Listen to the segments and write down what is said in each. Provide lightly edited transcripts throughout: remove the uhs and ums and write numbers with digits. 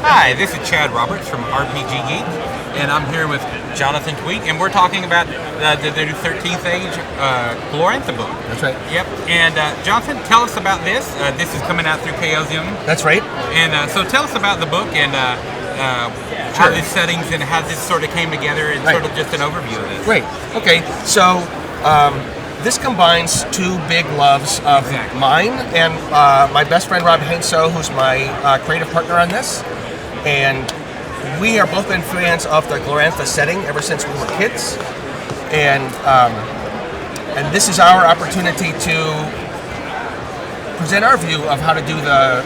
Hi, this is Chad Roberts from RPG Geek, and I'm here with Jonathan Tweak, and we're talking about the new 13th Age Glorantha book. That's right. Yep. And Jonathan, tell us about this. This is coming out through Chaosium. That's right. And so tell us about the book and how these settings and how this sort of came together, and sort of just an overview of this. Great. Okay. So this combines two big loves of mine and my best friend Rob Hainso, who's my creative partner on this. And we are both been fans of the Glorantha setting ever since we were kids. And this is our opportunity to present our view of how to do the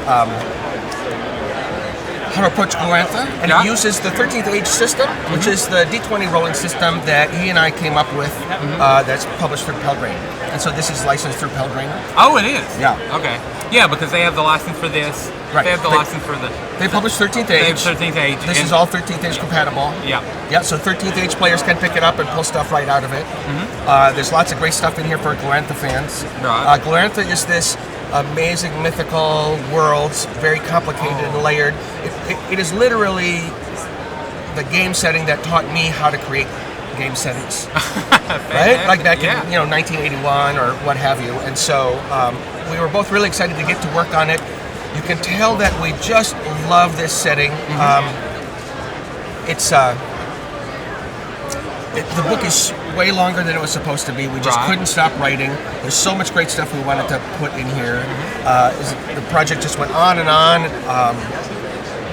how to approach Glorantha, and it uses the 13th Age system, which is the D20 rolling system that he and I came up with. That's published through Pelgrane, and so this is licensed through Pelgrane. Oh, it is. Yeah. Okay. Yeah, because they have the license for this. Right. They have the license for the. They published 13th Age. They have 13th Age. This is all 13th Age compatible. Yeah. Yeah. So 13th Age players can pick it up and pull stuff right out of it. There's lots of great stuff in here for Glorantha fans. Right. Glorantha is this amazing mythical worlds, very complicated and layered. It is literally the game setting that taught me how to create game settings, right? Like back in 1981 or what have you. And so we were both really excited to get to work on it. You can tell that we just love this setting. The book is way longer than it was supposed to be. We just couldn't stop writing. There's so much great stuff we wanted to put in here. The project just went on and on.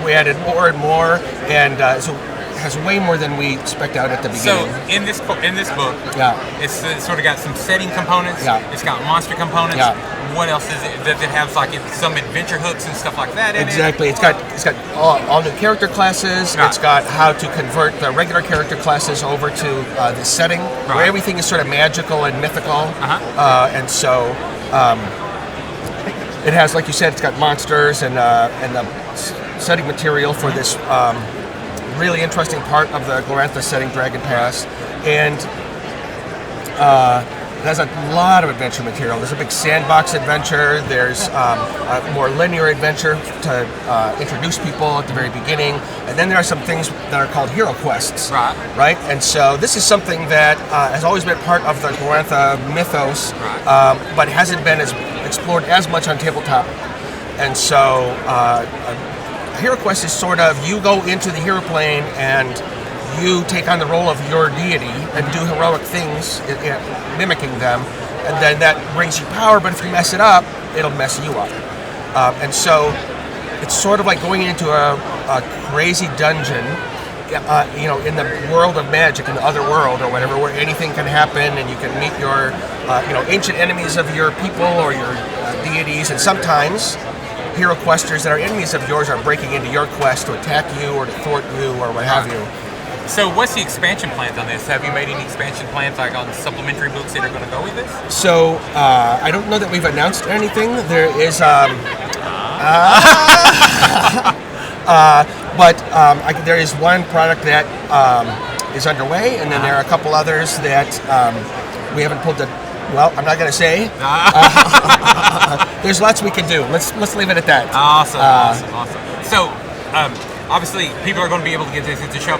We added more and more, and so it has way more than we spec'd out at the beginning. So in this book, it's sort of got some setting components. It's got monster components. What else is it? Does it have like some adventure hooks and stuff like that in it? Exactly. It's got all new character classes. It's got how to convert the regular character classes over to the setting, where everything is sort of magical and mythical. And so it has, like you said, it's got monsters and the setting material for this really interesting part of the Glorantha setting, Dragon Pass, and it has a lot of adventure material. There's a Big Sandbox Adventure. There's a more linear adventure to introduce people at the very beginning, and then there are some things that are called hero quests. Right. And so this is something that has always been part of the Glorantha mythos, but hasn't been explored as much on tabletop. And so hero quest is sort of, you go into the hero plane and you take on the role of your deity and do heroic things, mimicking them, and then that brings you power, but if you mess it up, it'll mess you up. And so it's sort of like going into a crazy dungeon, in the world of magic, in the other world or whatever, where anything can happen, and you can meet your ancient enemies of your people or your deities, and sometimes hero questers that are enemies of yours are breaking into your quest to attack you or to thwart you or what have you. So what's the expansion plans on this? Have you made any expansion plans like on supplementary books that are going to go with this? So I don't know that we've announced anything. There is, but there is one product that is underway, and then there are a couple others that we haven't pulled the. Well, I'm not going to say. There's lots we can do. Let's leave it at that. Awesome. So, obviously, people are going to be able to get this at the show.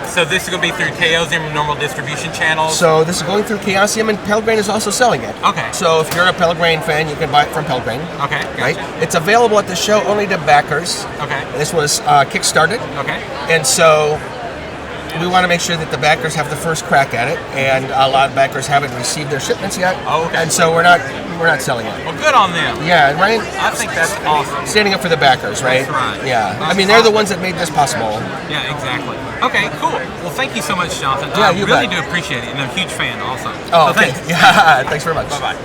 So this is going to be through Chaosium normal distribution channels? So this is going through Chaosium, and Pelgrane is also selling it. Okay. So if you're a Pelgrane fan, you can buy it from Pelgrane. Okay, gotcha. Right? It's available at the show only to backers. Okay. This was kickstarted. Okay. And so we want to make sure that the backers have the first crack at it, and a lot of backers haven't received their shipments yet. Oh, okay. And so we're not selling it. Well, good on them. Yeah, right? I think that's awesome. Standing up for the backers, right? That's right. Yeah. That's they're the ones that made this possible. Yeah, exactly. Okay, cool. Well, thank you so much, Jonathan. Yeah, I really do appreciate it, and I'm a huge fan also. Oh, so okay. Thanks. Yeah, thanks very much. Bye-bye.